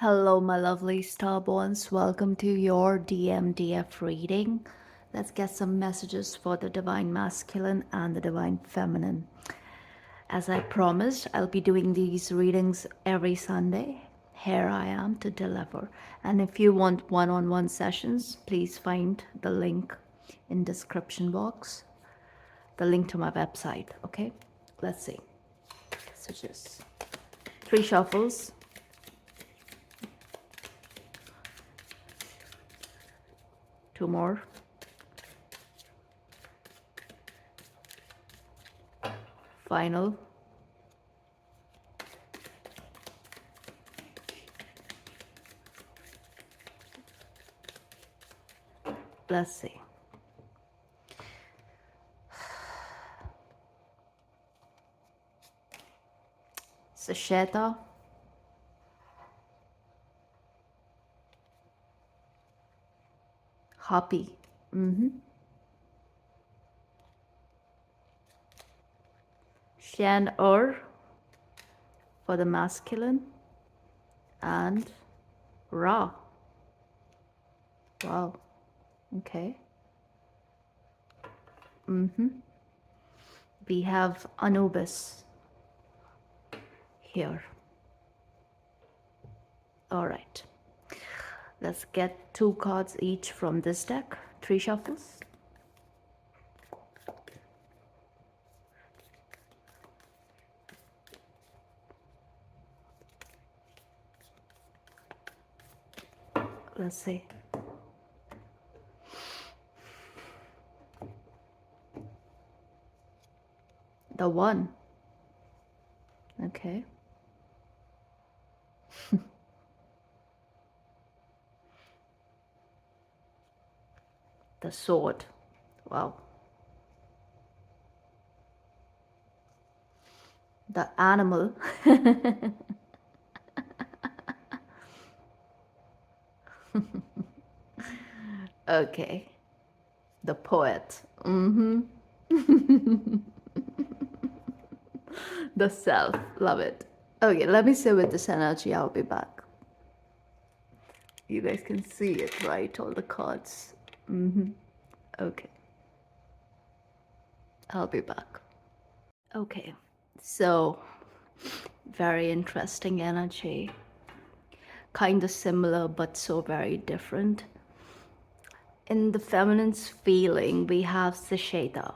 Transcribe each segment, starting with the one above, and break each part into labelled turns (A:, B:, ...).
A: Hello, my lovely starborns. Welcome to your DMDF reading. Let's get some messages for the Divine Masculine and the Divine Feminine. As I promised, I'll be doing these readings every Sunday. Here I am to deliver. And if you want one-on-one sessions, please find the link in description box, the link to my website. Okay, let's see. So just 3 shuffles. Two more. Final. Let's see. Sasheta. Happy. Shan for the masculine and Ra. Wow. Okay. We have Anubis here. All right. Let's get 2 cards each from this deck. 3 shuffles. Let's see. The 1. Okay. The sword. Wow. The animal. Okay. The poet. The self. Love it. Okay, let me sit with this energy. I'll be back. You guys can see it, right? All the cards. Okay. I'll be back. Okay. So, very interesting energy. Kind of similar, but so very different. In the feminine's feeling, we have Sasheta.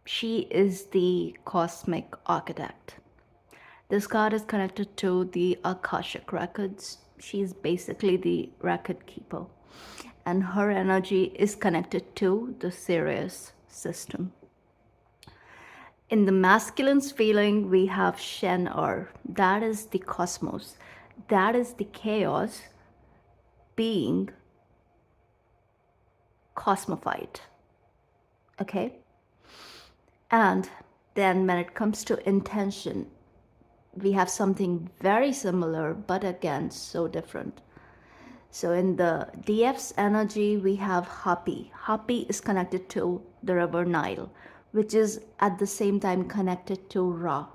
A: She is the cosmic architect. This card is connected to the Akashic records. She is basically the record keeper. And her energy is connected to the Sirius system. In the masculine's feeling, we have Shen That is the cosmos. That is the chaos being cosmified. Okay? And then when it comes to intention, we have something very similar, but again, so different. So in the DF's energy, we have Hapi. Hapi is connected to the river Nile, which is at the same time connected to Ra.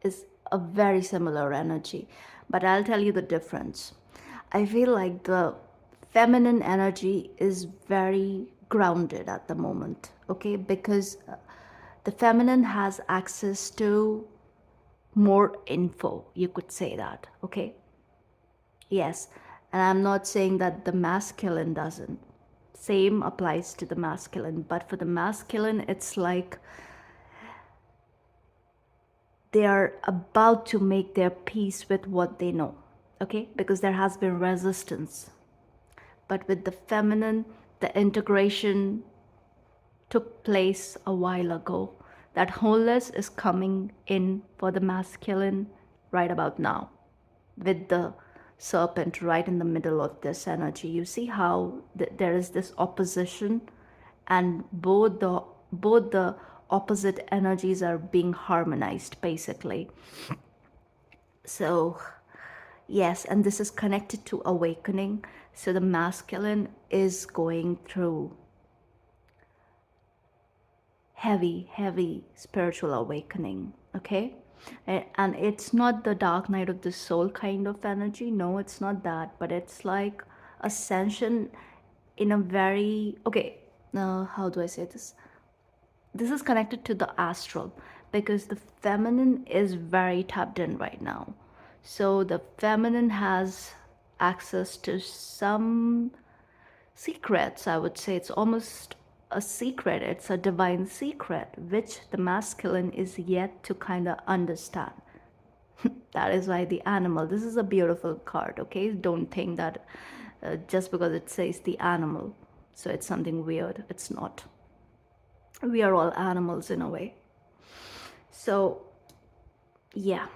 A: Is a very similar energy, but I'll tell you the difference. I feel like the feminine energy is very grounded at the moment, okay? Because the feminine has access to more info, you could say that, okay? Yes, and I'm not saying that the masculine doesn't. Same applies to the masculine, but for the masculine, it's like they are about to make their peace with what they know, okay? Because there has been resistance. But with the feminine, the integration took place a while ago. That wholeness is coming in for the masculine right about now, with the serpent right in the middle of this energy. You see how there is this opposition, and both the opposite energies are being harmonized basically. So yes, and this is connected to awakening. So the masculine is going through heavy spiritual awakening, okay? And it's not the dark night of the soul kind of energy. No, it's not that. But it's like ascension in a very, okay, how do I say this? This is connected to the astral because the feminine is very tapped in right now. So the feminine has access to some secrets. I would say it's almost a secret, it's a divine secret which the masculine is yet to kind of understand. That is why the animal, this is a beautiful card. Okay, don't think that just because it says the animal so it's something weird. It's not. We are all animals in a way. So yeah,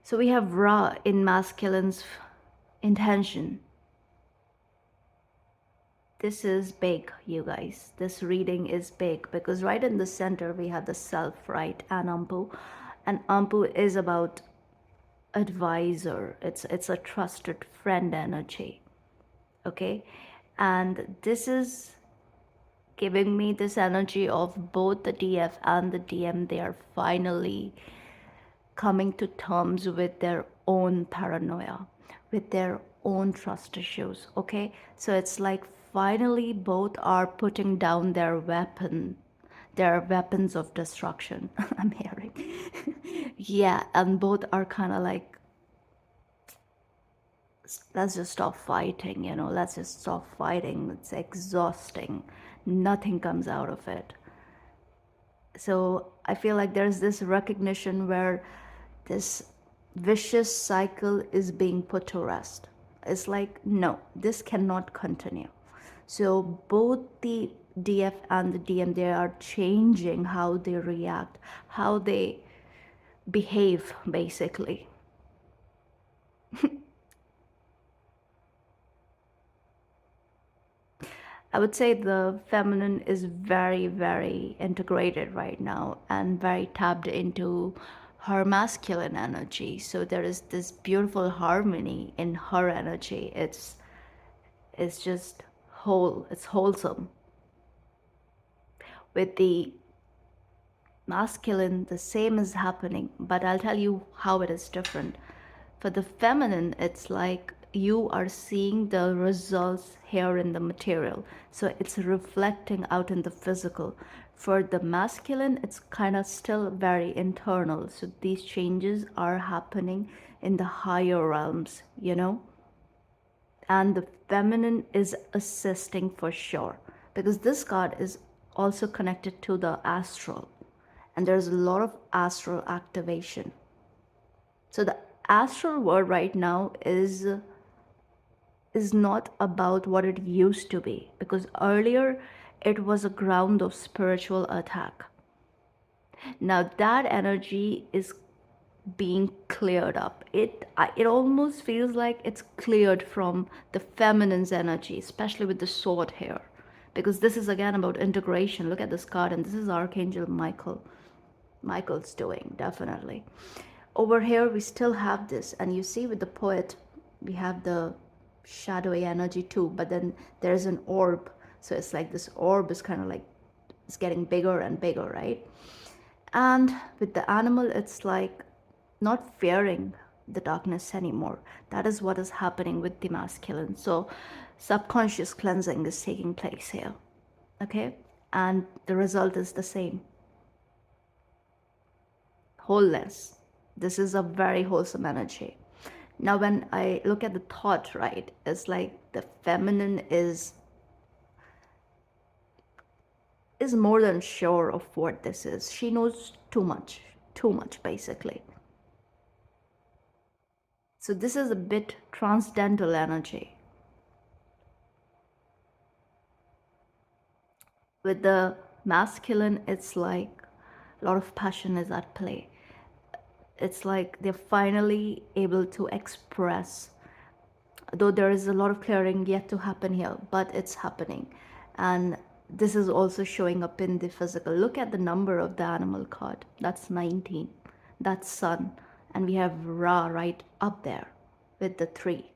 A: so we have Ra in masculine's intention. This is big, you guys. This reading is big because right in the center we have the self, right? And Ampu is about advisor. It's a trusted friend energy. Okay? And this is giving me this energy of both the DF and the DM. They are finally coming to terms with their own paranoia, with their own trust issues. Okay, so it's like finally both are putting down their weapons of destruction. I'm hearing. Yeah, and both are kind of like, let's just stop fighting, let's just stop fighting. It's exhausting. Nothing comes out of it. So I feel like there's this recognition where this vicious cycle is being put to rest. It's like, no, this cannot continue. So both the DF and the DM, they are changing how they react, how they behave, basically. I would say the feminine is very, very integrated right now and very tapped into her masculine energy. So there is this beautiful harmony in her energy. It's just whole, it's wholesome. With the masculine, the same is happening, but I'll tell you how it is different. For the feminine, it's like you are seeing the results here in the material. So it's reflecting out in the physical. For the masculine, it's kind of still very internal. So these changes are happening in the higher realms. And the feminine is assisting for sure because this card is also connected to the astral, and there's a lot of astral activation. So the astral world right now is not about what it used to be, because earlier it was a ground of spiritual attack. Now that energy is being cleared up. It almost feels like it's cleared from the feminine's energy, especially with the sword here, because this is again about integration. Look at this card, and this is Archangel Michael. Michael's doing, definitely. Over here we still have this, and you see with the poet we have the shadowy energy too, but then there's an orb. So it's like this orb is kind of like, it's getting bigger and bigger, right? And with the animal, it's like not fearing the darkness anymore. That is what is happening with the masculine. So subconscious cleansing is taking place here. Okay? And the result is the same. Wholeness. This is a very wholesome energy. Now when I look at the thought, right, it's like the feminine is more than sure of what this is. She knows too much basically. So this is a bit transcendental energy. With the masculine, it's like a lot of passion is at play. It's like they're finally able to express, though there is a lot of clearing yet to happen here, but it's happening. And this is also showing up in the physical. Look at the number of the animal card. That's 19. That's sun. And we have Ra right up there with the 3.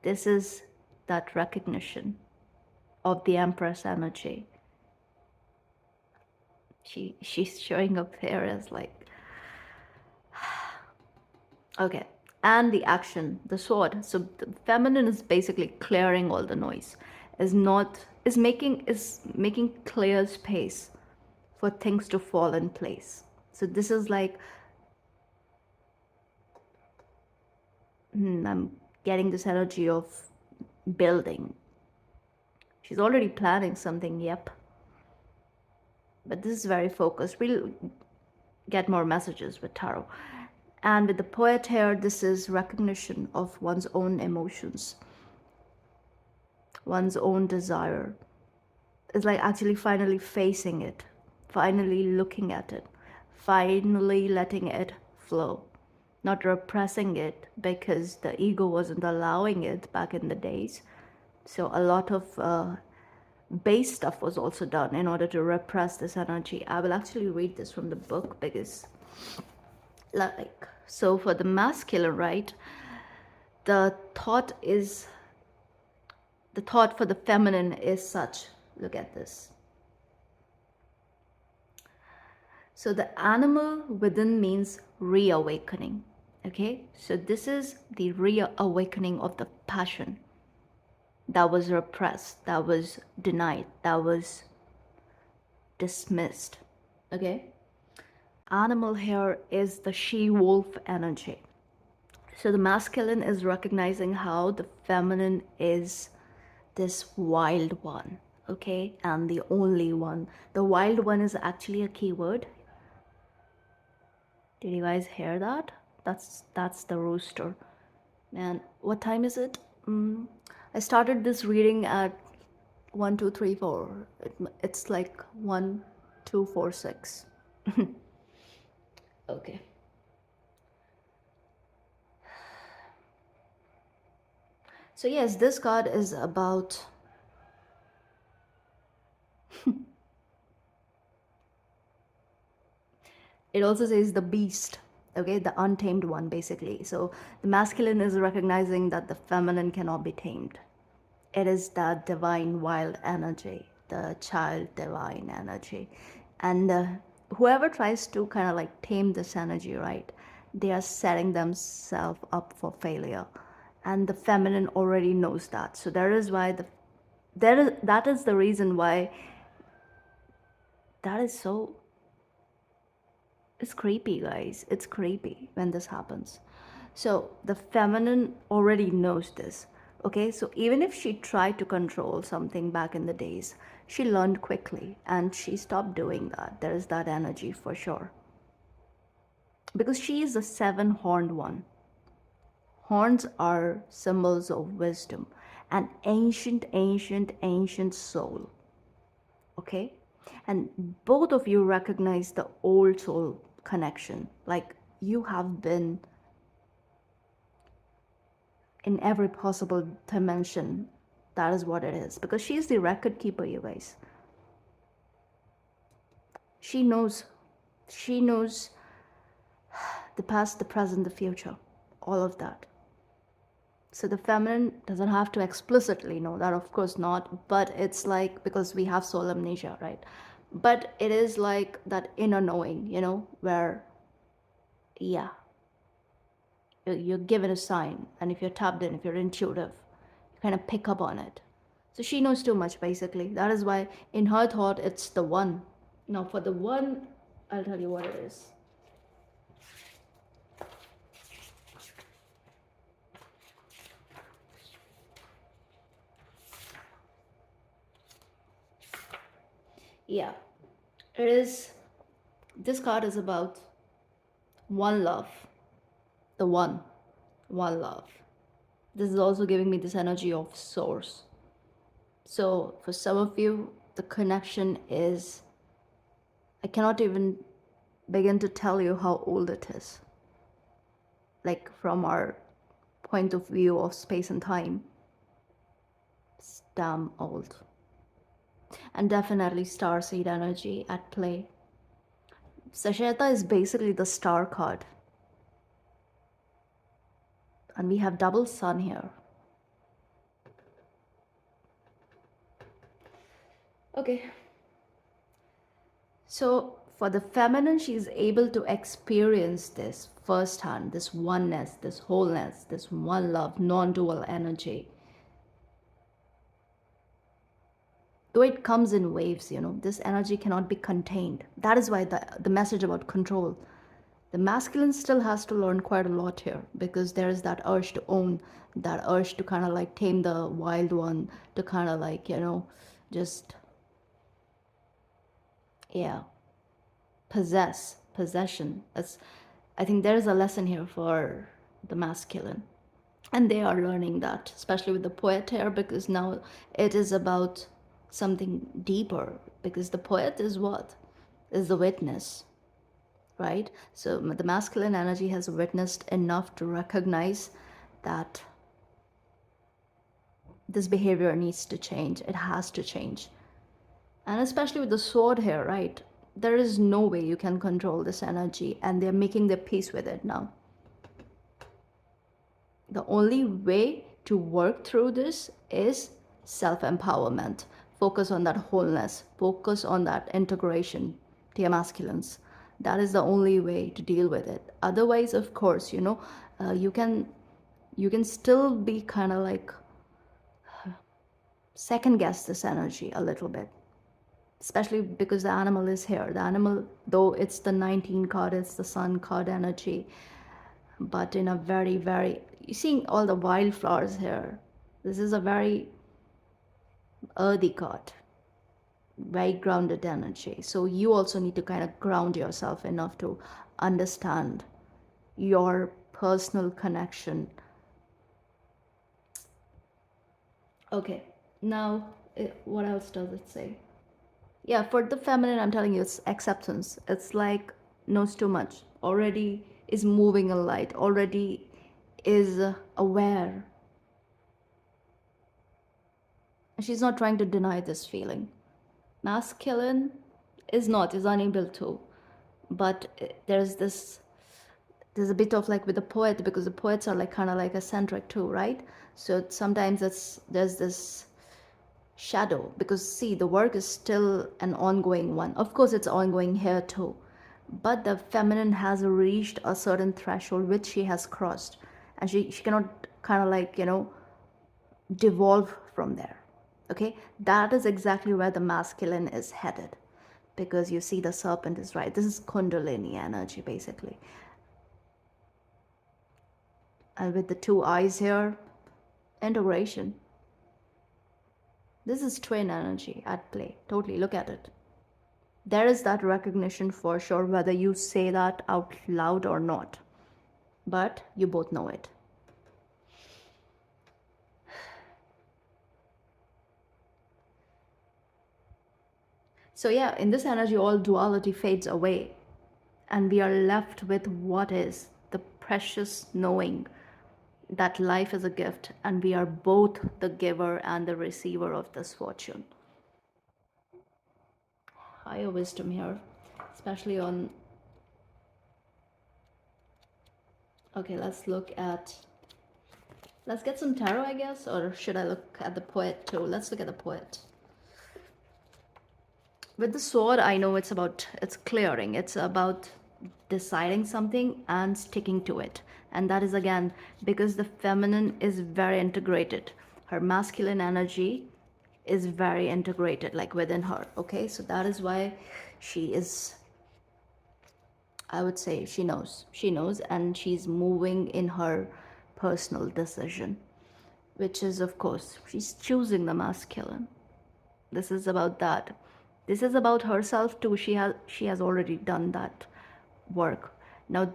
A: This is that recognition of the Empress energy. She's showing up here as like, okay. And the action, the sword. So the feminine is basically clearing all the noise, is making clear space for things to fall in place. So this is like, I'm getting this energy of building. She's already planning something, yep. But this is very focused. We'll get more messages with tarot. And with the poet here, this is recognition of one's own emotions, one's own desire. It's like actually finally facing it, finally looking at it, finally letting it flow, not repressing it because the ego wasn't allowing it back in the days. So a lot of base stuff was also done in order to repress this energy. I will actually read this from the book because, like, so for the masculine, right, the thought for the feminine is such. Look at this. So the animal within means reawakening. Okay, so this is the reawakening of the passion that was repressed, that was denied, that was dismissed. Okay, animal here is the she wolf energy. So the masculine is recognizing how the feminine is this wild one, okay, and the only one. The wild one is actually a keyword. Did you guys hear that? That's the rooster. Man, what time is it? I started this reading at 1, 2, 3, 4. It's like 1, 2, 4, 6. Okay. So yes, this card is about it also says the beast, okay, the untamed one basically. So the masculine is recognizing that the feminine cannot be tamed. It is the divine wild energy, the child divine energy. And whoever tries to kind of like tame this energy, right, they are setting themselves up for failure. And the feminine already knows that. So that is why that is the reason why that is so, it's creepy, guys. It's creepy when this happens. So the feminine already knows this. Okay, so even if she tried to control something back in the days, she learned quickly and she stopped doing that. There is that energy for sure. Because she is the seven horned one. Horns are symbols of wisdom, an ancient, ancient, ancient soul. Okay? And both of you recognize the old soul connection. Like you have been in every possible dimension. That is what it is. Because she's the record keeper, you guys. She knows. She knows the past, the present, the future. All of that. So the feminine doesn't have to explicitly know that, of course not. But it's like, because we have soul amnesia, right? But it is like that inner knowing, where, yeah, you're given a sign. And if you're tapped in, if you're intuitive, you kind of pick up on it. So she knows too much, basically. That is why in her thought, it's the one. Now for the one, I'll tell you what it is. Yeah, it is. This card is about one love. The one love. This is also giving me this energy of source. So for some of you, the connection is, I cannot even begin to tell you how old it is. Like from our point of view of space and time, it's damn old. And definitely starseed energy at play. Sasheta is basically the star card. And we have double sun here. Okay. So for the feminine, she's able to experience this firsthand, this oneness, this wholeness, this one love, non-dual energy. Though it comes in waves, this energy cannot be contained. That is why the message about control. The masculine still has to learn quite a lot here, because there is that urge to own, that urge to kind of like tame the wild one, to kind of like, just, yeah, possession. I think there is a lesson here for the masculine. And they are learning that, especially with the poet here, because now it is about something deeper, because the poet is what? Is the witness, right? So the masculine energy has witnessed enough to recognize that this behavior needs to change. It has to change. And especially with the sword here, right? There is no way you can control this energy, and they're making their peace with it now. The only way to work through this is self-empowerment. Focus on that wholeness. Focus on that integration, dear masculines. That is the only way to deal with it. Otherwise, of course, you can still be kind of like second guess this energy a little bit, especially because the animal is here. The animal, though it's the 19 card, it's the sun card energy, but in a very, very, you're seeing all the wildflowers here. This is a very earthy card, very grounded energy. So you also need to kind of ground yourself enough to understand your personal connection. Okay, now what else does it say? Yeah, for the feminine, I'm telling you, it's acceptance. It's like knows too much, already is moving a light, already is aware. And she's not trying to deny this feeling. Masculine is unable to. But there's a bit of like with the poet, because the poets are like kind of like eccentric too, right? So sometimes there's this shadow, because see, the work is still an ongoing one. Of course it's ongoing here too, but the feminine has reached a certain threshold which she has crossed, and she cannot kind of like devolve from there. Okay, that is exactly where the masculine is headed, because you see the serpent is right. This is kundalini energy basically, and with the two eyes here, integration. This is twin energy at play. Totally, look at it. There is that recognition for sure, whether you say that out loud or not, but you both know it. So yeah, in this energy, all duality fades away, and we are left with what is the precious knowing that life is a gift, and we are both the giver and the receiver of this fortune. Higher wisdom here, especially on. Okay, let's get some tarot, I guess, or should I look at the poet too? Let's look at the poet. With the sword, I know it's clearing. It's about deciding something and sticking to it. And that is again because the feminine is very integrated. Her masculine energy is very integrated, like within her. Okay, so that is why she is, I would say she knows, and she's moving in her personal decision, which is, of course, she's choosing the masculine. This is about that. This is about herself too. She has already done that work. Now,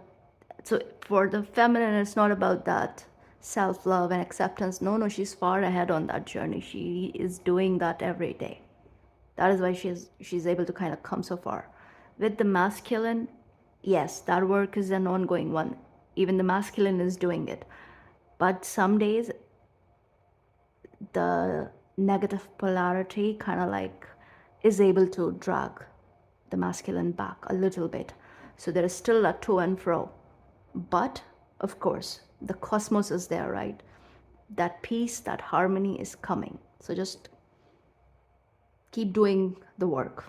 A: so for the feminine, it's not about that self-love and acceptance. No, she's far ahead on that journey. She is doing that every day. That is why she's able to kind of come so far. With the masculine, yes, that work is an ongoing one. Even the masculine is doing it. But some days the negative polarity kind of like is able to drag the masculine back a little bit. So there is still a to and fro. But of course, the cosmos is there, right? That peace, that harmony is coming. So just keep doing the work.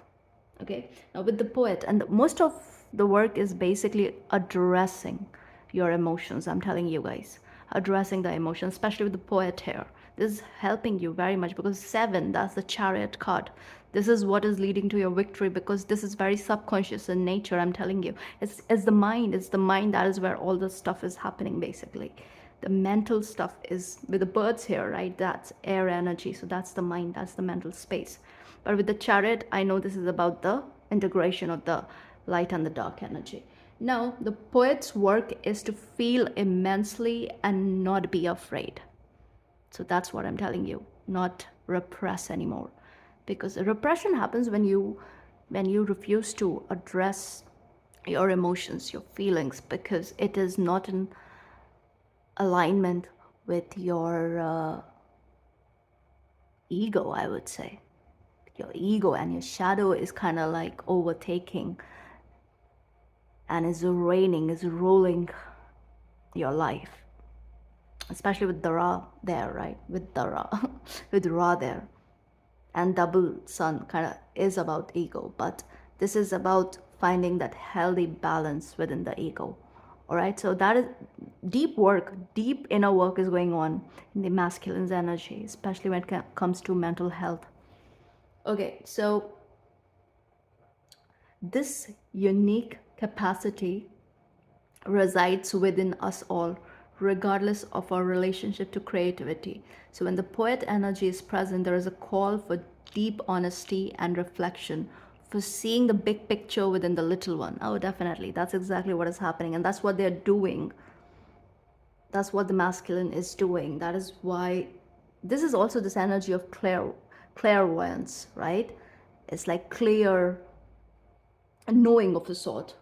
A: Okay, now with the poet, and most of the work is basically addressing your emotions. I'm telling you guys, addressing the emotions, especially with the poet here. This is helping you very much because 7, that's the chariot card. This is what is leading to your victory because this is very subconscious in nature. I'm telling you, it's the mind. It's the mind that is where all this stuff is happening basically. The mental stuff is with the birds here, right? That's air energy. So that's the mind, that's the mental space. But with the chariot, I know this is about the integration of the light and the dark energy. Now, the poet's work is to feel immensely and not be afraid. So that's what I'm telling you, not repress anymore. Because repression happens when you refuse to address your emotions, your feelings, because it is not in alignment with your ego, I would say. Your ego and your shadow is kind of like overtaking and is reigning, is ruling your life. Especially with the Ra there, right? With the Ra, with Ra there. And double sun kind of is about ego, but this is about finding that healthy balance within the ego. All right, so that is deep work, deep inner work is going on in the masculine's energy, especially when it comes to mental health. Okay, so this unique capacity resides within us all, regardless of our relationship to creativity. So, when the poet energy is present, there is a call for deep honesty and reflection, for seeing the big picture within the little one. Oh, definitely. That's exactly what is happening. And that's what they're doing. That's what the masculine is doing. That is why this is also this energy of clairvoyance, right? It's like clear knowing of the sort.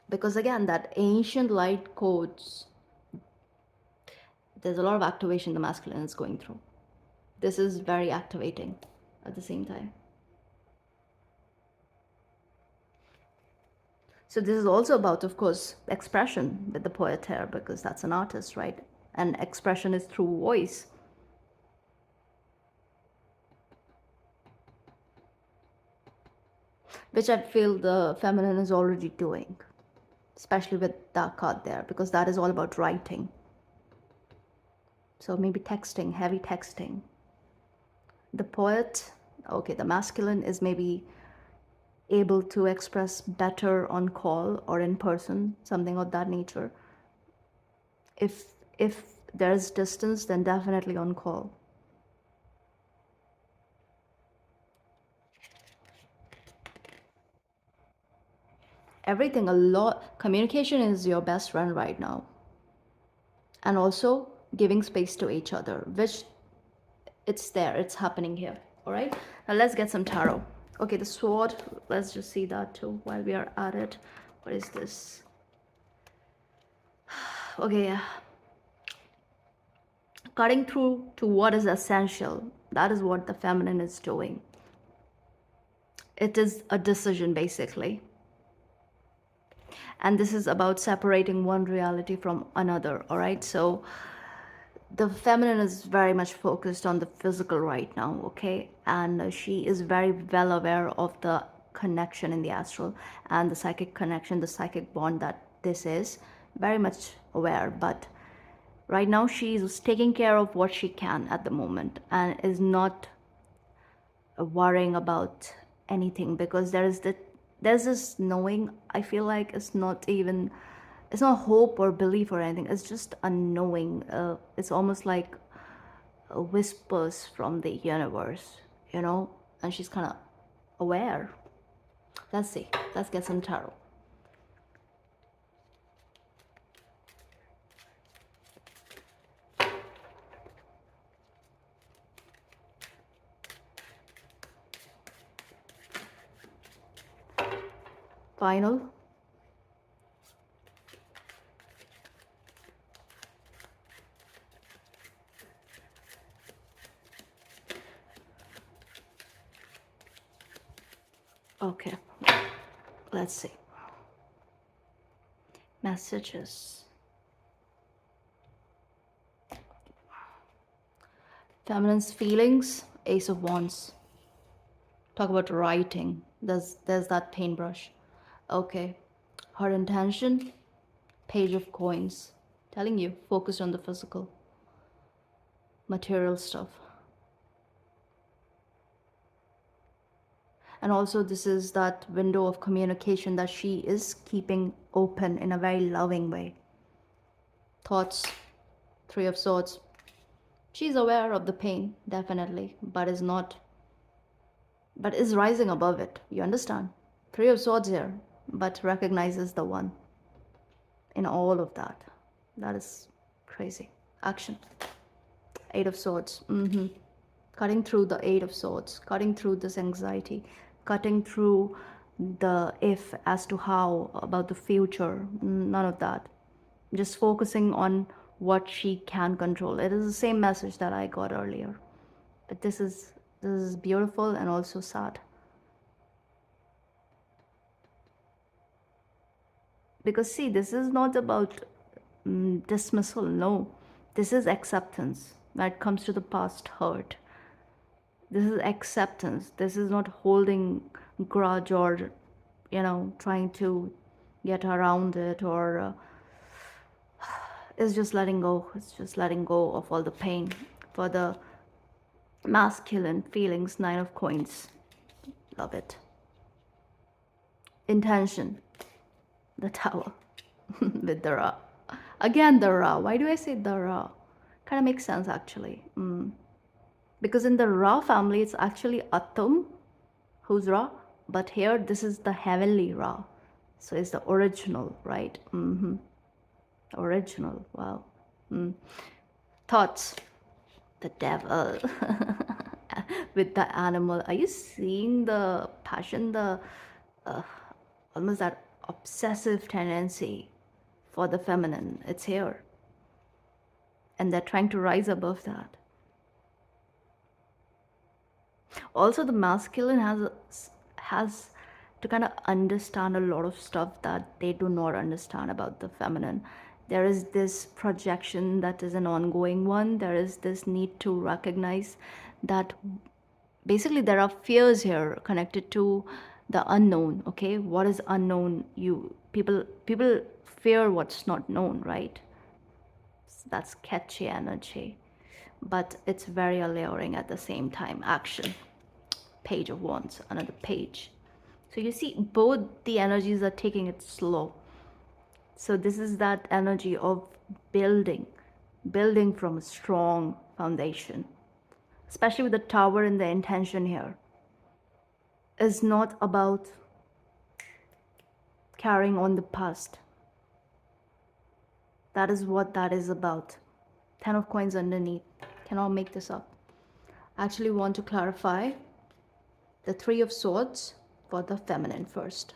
A: Because again, that ancient light codes, there's a lot of activation the masculine is going through. This is very activating at the same time. So this is also about, of course, expression with the poet here, because that's an artist, right? And expression is through voice. Which I feel the feminine is already doing, especially with that card there, because that is all about writing. So maybe texting, heavy texting. The poet, okay, the masculine is maybe able to express better on call or in person, something of that nature. If there's distance, then definitely on call. Everything, a lot, communication is your best friend right now. And also giving space to each other, which it's there, it's happening here. All right, now let's get some tarot. Okay, the sword, let's just see that too while we are at it. What is this? Okay, yeah. Cutting through to what is essential. That is what the feminine is doing. It is a decision basically. And this is about separating one reality from another. All right, so the feminine is very much focused on the physical right now, okay? And she is very well aware of the connection in the astral and the psychic connection, the psychic bond that this is. Very much aware, but right now she's taking care of what she can at the moment and is not worrying about anything, because there's this knowing. I feel like it's not hope or belief or anything, it's just a knowing. It's almost like whispers from the universe, and she's kind of aware. Let's see, let's get some tarot. Final. Okay, let's see. Messages. Feminine's feelings, Ace of Wands. Talk about writing. There's that paintbrush. Okay. Her intention, page of coins. Telling you, focused on the physical, material stuff. And also, this is that window of communication that she is keeping open in a very loving way. Thoughts, Three of Swords. She's aware of the pain, definitely, but is rising above it. You understand? Three of Swords here, but recognizes the one in all of that. That is crazy. Action. Eight of Swords. Cutting through the Eight of Swords, cutting through this anxiety, cutting through the if as to how, about the future, none of that. Just focusing on what she can control. It is the same message that I got earlier. But this is beautiful and also sad. Because see, this is not about dismissal, no. This is acceptance when it comes to the past hurt. This is acceptance. This is not holding grudge or, trying to get around it, or it's just letting go. It's just letting go of all the pain. For the masculine feelings, Nine of Coins. Love it. Intention, the Tower with the Ra. Again, the Ra. Why do I say the Ra? Kind of makes sense actually. Because in the Ra family, it's actually Atum who's Ra, but here this is the heavenly Ra. So it's the original, right? Original. Wow. Thoughts, the Devil with the animal. Are you seeing the passion, the almost that obsessive tendency for the feminine? It's here, and they're trying to rise above that. Also, the masculine has to kind of understand a lot of stuff that they do not understand about the feminine. There is this projection that is an ongoing one. There is this need to recognize that basically there are fears here connected to the unknown. Okay, what is unknown? People fear what's not known, right? So that's catchy energy, but it's very alluring at the same time. Action. Page of Wands, another page. So you see, both the energies are taking it slow. So this is that energy of building from a strong foundation, especially with the Tower and the intention here. Is not about carrying on the past. That is what that is about. 10 of Coins underneath. Cannot make this up. I actually want to clarify the Three of Swords for the feminine first.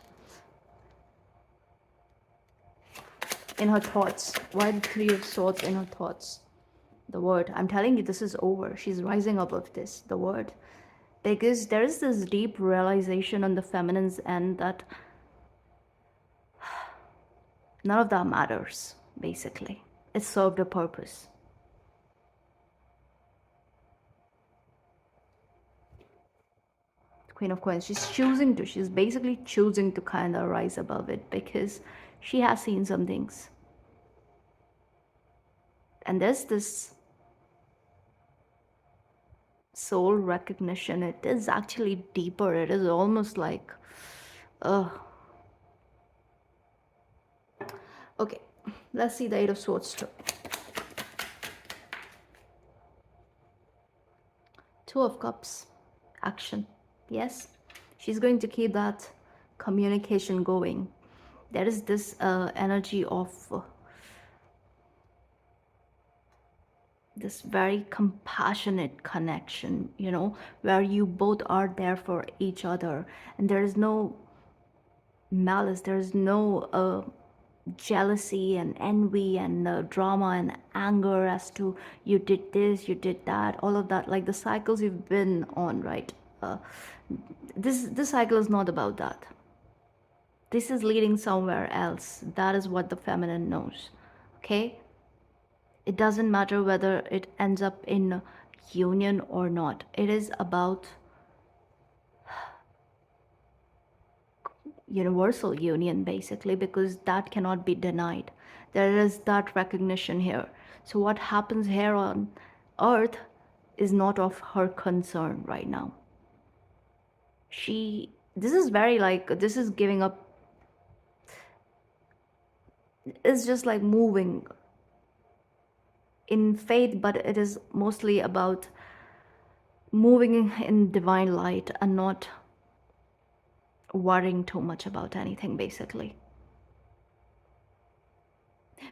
A: In her thoughts. Why the Three of Swords in her thoughts? The Word. I'm telling you, this is over. She's rising above this. The Word. Because there is this deep realization on the feminine's end that none of that matters, basically. It served a purpose. Queen of Coins. She's basically choosing to kind of rise above it because she has seen some things. And there's this soul recognition. It is actually deeper. It is almost like, okay, let's see the Eight of Swords too. Two of Cups. Action. Yes, she's going to keep that communication going. There is this energy of this very compassionate connection, where you both are there for each other, and there is no malice, there is no jealousy and envy and drama and anger as to you did this, you did that, all of that, like the cycles you've been on, right? This cycle is not about that. This is leading somewhere else. That is what the feminine knows. Okay? It doesn't matter whether it ends up in union or not. It is about universal union, basically, because that cannot be denied. There is that recognition here. So what happens here on earth is not of her concern right now. This is very like, this is giving up, it's just like moving in faith, but it is mostly about moving in divine light and not worrying too much about anything, basically.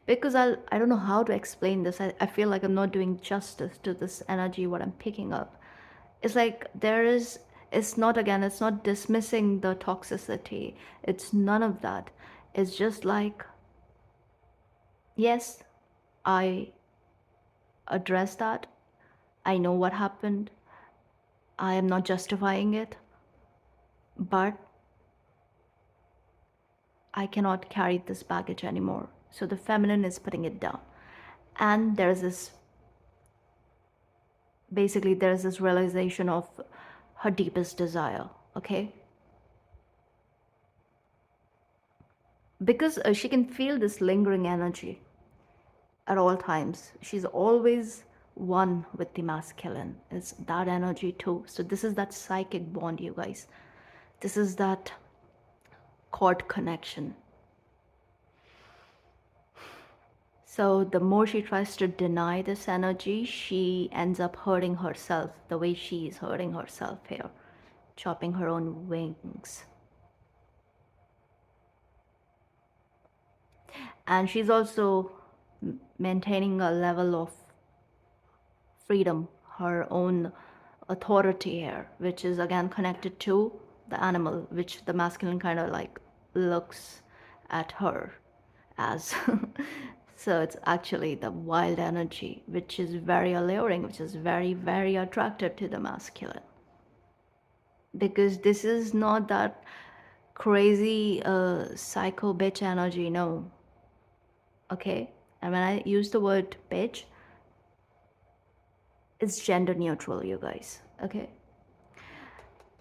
A: Because I don't know how to explain this. I feel like I'm not doing justice to this energy, what I'm picking up. It's like it's not, again, it's not dismissing the toxicity. It's none of that. It's just like, yes, I address that. I know what happened. I am not justifying it. But I cannot carry this baggage anymore. So the feminine is putting it down. And there's this, basically, there's this realization of her deepest desire, okay? Because she can feel this lingering energy at all times. She's always one with the masculine. It's that energy too. So this is that psychic bond, you guys. This is that cord connection. So the more she tries to deny this energy, she ends up hurting herself the way she is hurting herself here, chopping her own wings. And she's also maintaining a level of freedom, her own authority here, which is again connected to the animal, which the masculine kind of like looks at her as. So it's actually the wild energy, which is very alluring, which is very, very attractive to the masculine. Because this is not that crazy psycho bitch energy, no. Okay? And when I use the word bitch, it's gender neutral, you guys. Okay?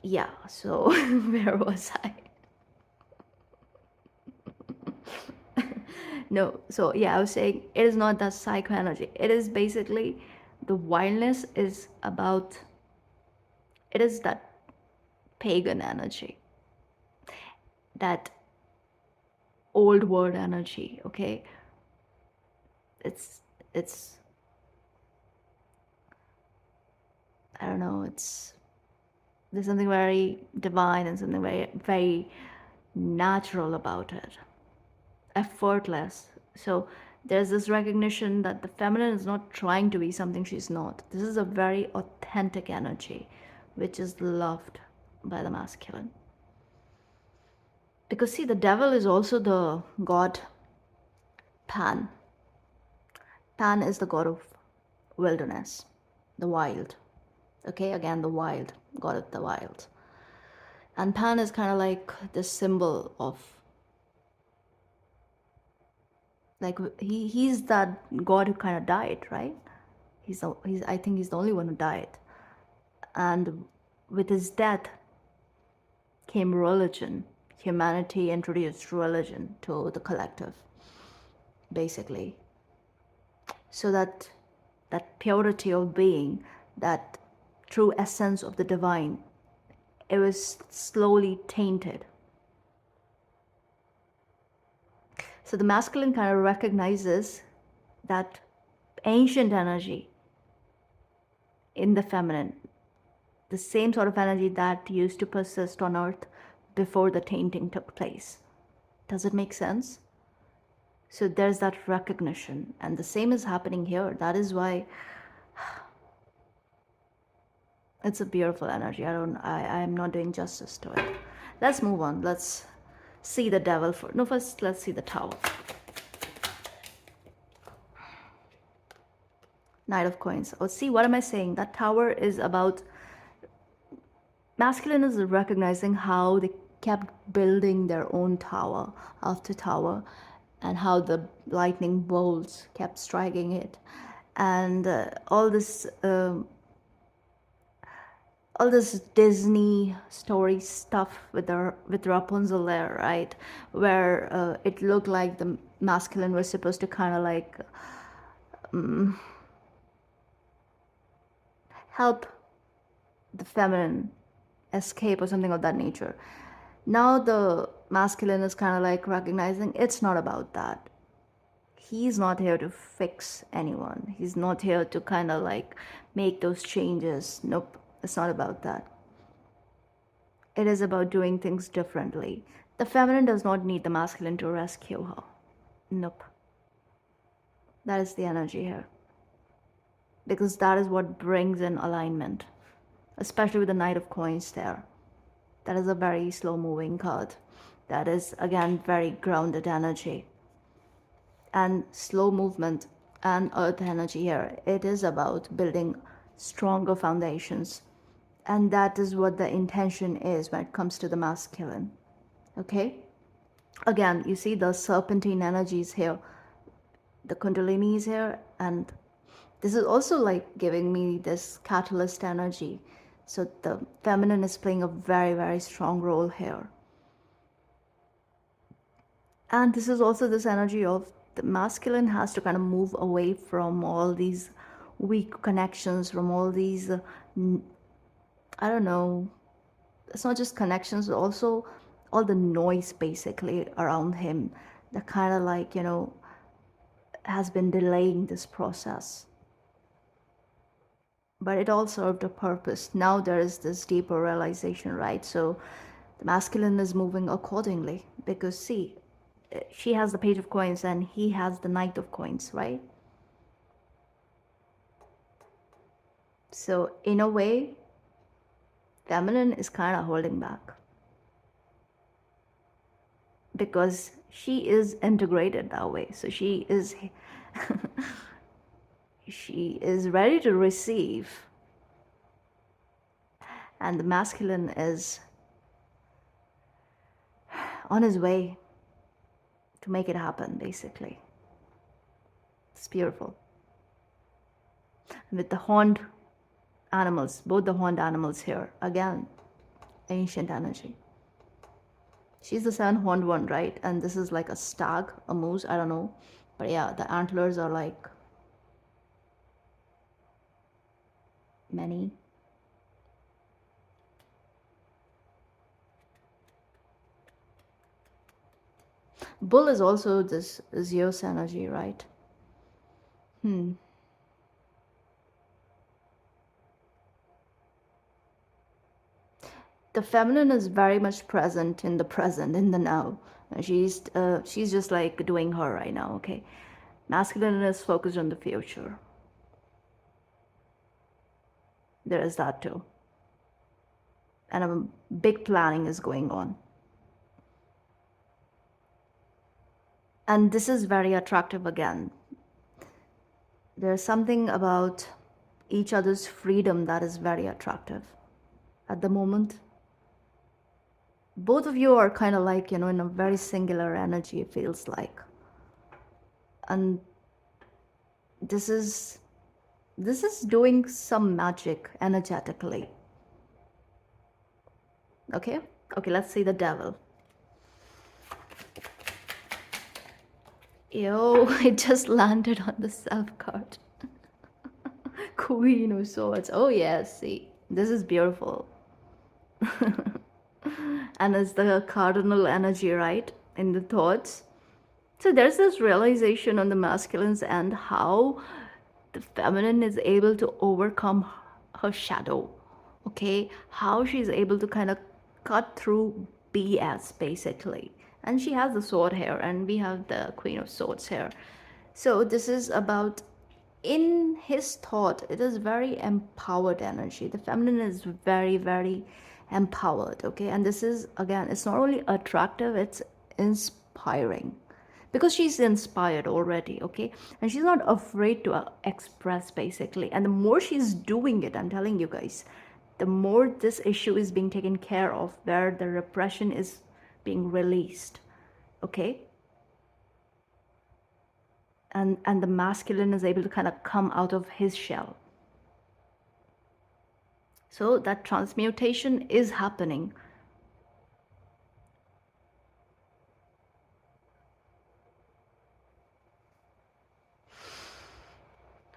A: Yeah, so where was I? No, so yeah, I was saying it is not that psycho energy. It is basically, the wildness is about, it is that pagan energy, that old world energy, okay? It's I don't know, there's something very divine and something very, very natural about it, effortless. So there's this recognition that the feminine is not trying to be something she's not. This is a very authentic energy, which is loved by the masculine. Because see, the devil is also the god Pan. Pan is the god of wilderness, the wild. Okay, again, the wild, god of the wild. And Pan is kind of like the symbol of, like, he's that god who kind of died, right? I think he's the only one who died. And with his death came religion. Humanity introduced religion to the collective, basically. So that purity of being, that true essence of the divine, it was slowly tainted. So the masculine kind of recognizes that ancient energy in the feminine, the same sort of energy that used to persist on earth before the tainting took place. Does it make sense? So there's that recognition, and the same is happening here. That is why it's a beautiful energy. I'm not doing justice to it. Let's move on. Let's see the devil first let's see the tower. Knight of coins. Oh, see, what am I saying? That tower is about, masculine is recognizing how they kept building their own tower after tower, and how the lightning bolts kept striking it, and all all this Disney story stuff with Rapunzel there, right? Where it looked like the masculine was supposed to kind of like help the feminine escape or something of that nature. Now the masculine is kind of like recognizing it's not about that. He's not here to fix anyone. He's not here to kind of like make those changes. Nope, it's not about that. It is about doing things differently. The feminine does not need the masculine to rescue her. Nope. That is the energy here. Because that is what brings in alignment, especially with the Knight of Coins there. That is a very slow moving card. That is, again, very grounded energy. And slow movement and earth energy here. It is about building stronger foundations. And that is what the intention is when it comes to the masculine. Okay? Again, you see the serpentine energies here, the kundalini is here, and this is also like giving me this catalyst energy. So the feminine is playing a very, very strong role here. And this is also this energy of the masculine has to kind of move away from all these weak connections, from all these, I don't know, it's not just connections, also all the noise basically around him that kind of like, has been delaying this process. But it all served a purpose. Now there is this deeper realization, right? So the masculine is moving accordingly because, see, she has the Page of Coins and he has the Knight of Coins, right? So in a way, feminine is kind of holding back because she is integrated that way. So she is she is ready to receive, and the masculine is on his way to make it happen, basically. It's beautiful. With the horned animals, both the horned animals here, again, ancient energy. She's the seven horned one, right? And this is like a stag, a moose, I don't know. But yeah, the antlers are like many. Bull is also this Zeus energy, right? The feminine is very much present in the present, in the now. She's just like doing her right now, okay? Masculine is focused on the future. There is that too. And a big planning is going on. And this is very attractive again. There's something about each other's freedom that is very attractive at the moment. Both of you are kind of like, in a very singular energy, it feels like. And this is doing some magic energetically. Okay? Okay, let's see the devil. Yo, it just landed on the self card. Queen of Swords. Oh yes, see. This is beautiful. And it's the cardinal energy, right? In the thoughts. So there's this realization on the masculine's end how the feminine is able to overcome her shadow. Okay? How she's able to kind of cut through BS basically. And she has the sword here, and we have the Queen of Swords here. So this is about, in his thought, it is very empowered energy. The feminine is very, very empowered, okay? And this is, again, it's not only attractive, it's inspiring because she's inspired already, okay? And she's not afraid to express basically. And the more she's doing it, I'm telling you guys, the more this issue is being taken care of, where the repression is being released, okay? And the masculine is able to kind of come out of his shell. So that transmutation is happening.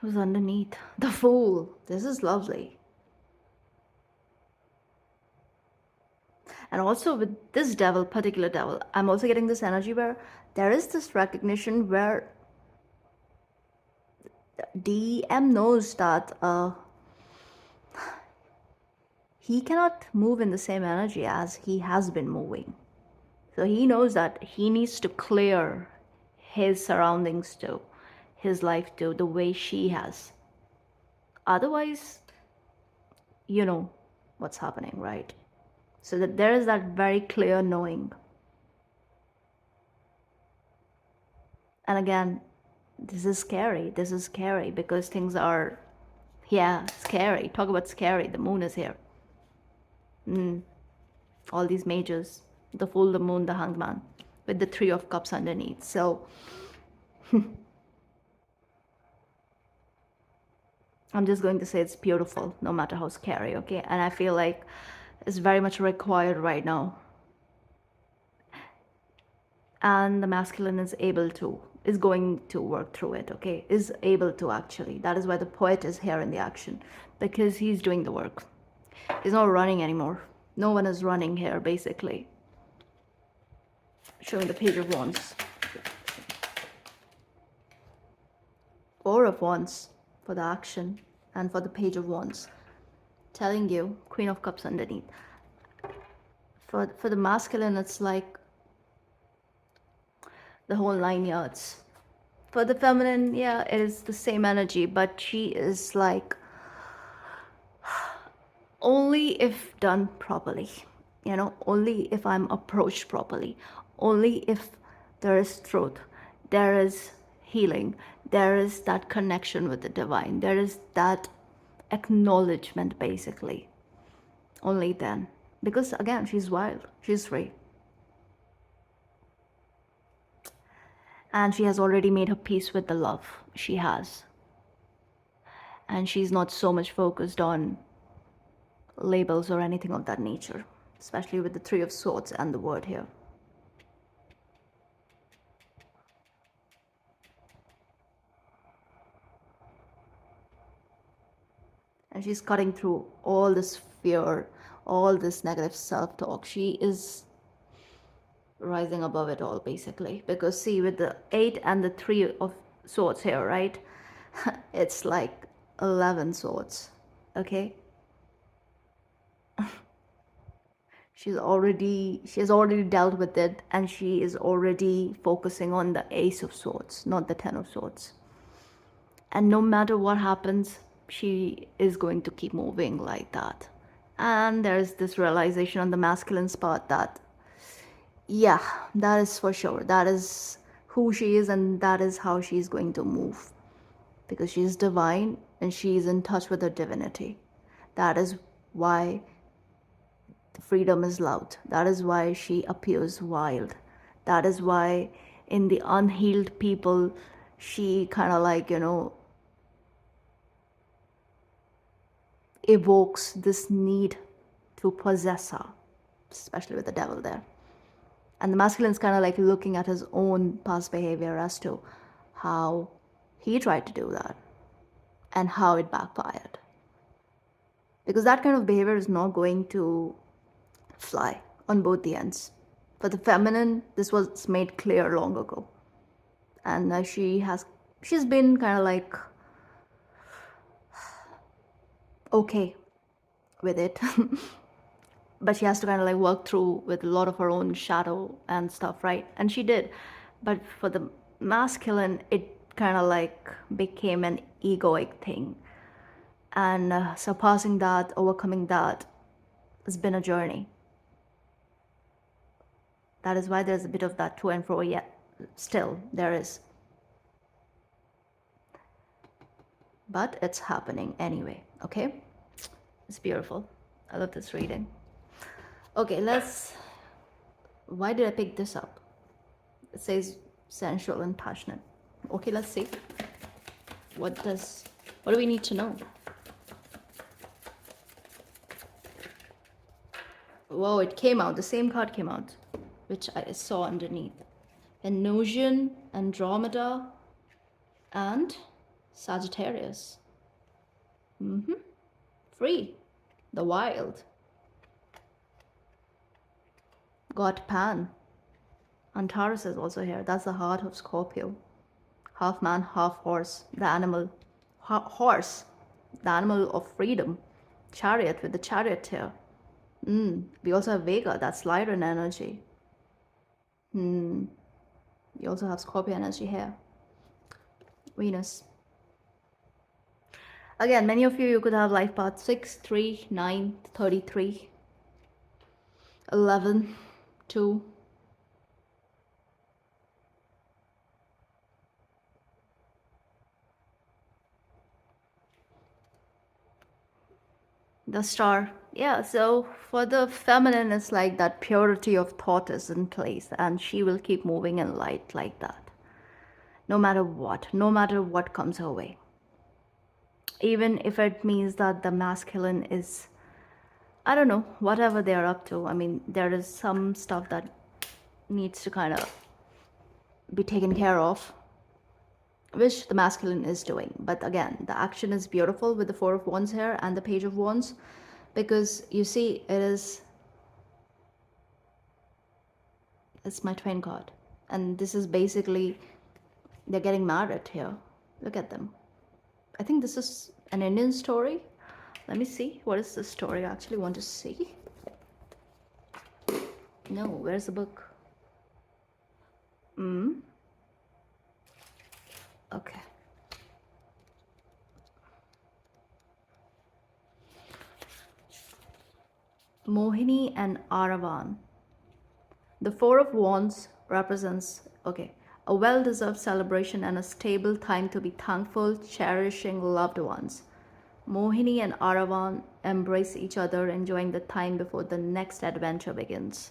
A: Who's underneath? The Fool. This is lovely. And also with this devil, particular devil, I'm also getting this energy where there is this recognition where DM knows that he cannot move in the same energy as he has been moving. So he knows that he needs to clear his surroundings too, his life too, the way she has. Otherwise, you know what's happening, right? So that there is that very clear knowing. And again, this is scary. This is scary because things are, yeah, scary. Talk about scary. The moon is here. All these majors, the Fool, the Moon, the Hanged Man, with the Three of Cups underneath. So I'm just going to say it's beautiful, no matter how scary, okay? And I feel like it's very much required right now. And the masculine is going to work through it, okay? Is able to actually. That is why the poet is here in the action, because he's doing the work. He's not running anymore. No one is running here, basically. Showing the Page of Wands. Four of Wands for the action, and for the Page of Wands. Telling you, Queen of Cups underneath. For the masculine, it's like the whole 9 yards. For the feminine, yeah, it is the same energy, but she is like, only if done properly, only if I'm approached properly, only if there is truth, there is healing, there is that connection with the divine, there is that acknowledgement, basically. Only then. Because again, she's wild, she's free. And she has already made her peace with the love she has. And she's not so much focused on labels or anything of that nature, especially with the Three of Swords and the word here. And she's cutting through all this fear, all this negative self-talk. She is rising above it all, basically. Because see, with the 8 and the 3 of Swords here, right? It's like 11 swords, okay? She has already dealt with it, and she is already focusing on the Ace of Swords, not the 10 of Swords. And no matter what happens, she is going to keep moving like that. And there's this realization on the masculine's part that, yeah, that is for sure. That is who she is, and that is how she's going to move. Because she is divine and she is in touch with her divinity. That is why freedom is loud. That is why she appears wild. That is why in the unhealed people, she kind of like, evokes this need to possess her, especially with the devil there. And the masculine is kind of like looking at his own past behavior as to how he tried to do that and how it backfired. Because that kind of behavior is not going to fly on both the ends. For the feminine, this was made clear long ago. And she's been kind of like okay with it. But she has to kind of like work through with a lot of her own shadow and stuff, right? And she did. But for the masculine, it kind of like became an egoic thing. And surpassing that, overcoming that, has been a journey. That is why there's a bit of that to and fro yet. Still, there is. But it's happening anyway, okay? It's beautiful. I love this reading. Okay, why did I pick this up? It says sensual and passionate. Okay, let's see. What do we need to know? Whoa, it came out. The same card came out, which I saw underneath. Venusian, Andromeda, and Sagittarius. Free. The wild. Got Pan. Antares is also here. That's the heart of Scorpio. Half man, half horse. The animal. Horse. The animal of freedom. Chariot with the chariot here. We also have Vega. That's lighter in energy. You also have Scorpio energy here. Venus. Again, many of you could have life path 6, 3, 9, 33, 11, 2. The star. Yeah, so for the feminine, it's like that purity of thought is in place, and she will keep moving in light like that. No matter what comes her way. Even if it means that the masculine is, I don't know, whatever they're up to. I mean, there is some stuff that needs to kind of be taken care of, which the masculine is doing. But again, the action is beautiful with the Four of Wands here and the Page of Wands, because you see, it's my twin card, and this is basically, they're getting married here. Look at them. I think this is an Indian story. Let me see. What is the story? I actually want to see. No, where's the book? Okay. Mohini and Aravan. The Four of Wands represents, okay, a well-deserved celebration and a stable time to be thankful, cherishing loved ones. Mohini and Aravan embrace each other, enjoying the time before the next adventure begins.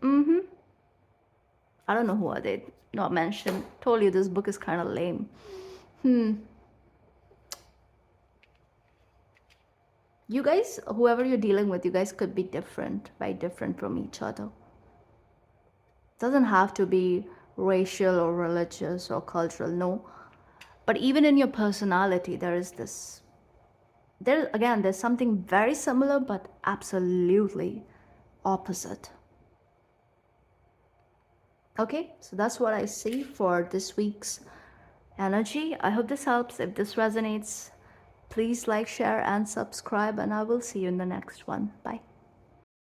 A: I don't know who are they. Not mentioned. Told you this book is kind of lame. You guys, whoever you're dealing with, you guys could be different, very different from each other. Doesn't have to be racial or religious or cultural, no. But even in your personality, there is this, there's something very similar but absolutely opposite. Okay, so that's what I see for this week's energy. I hope this helps. If this resonates, please like, share, and subscribe, and I will see you in the next one. Bye.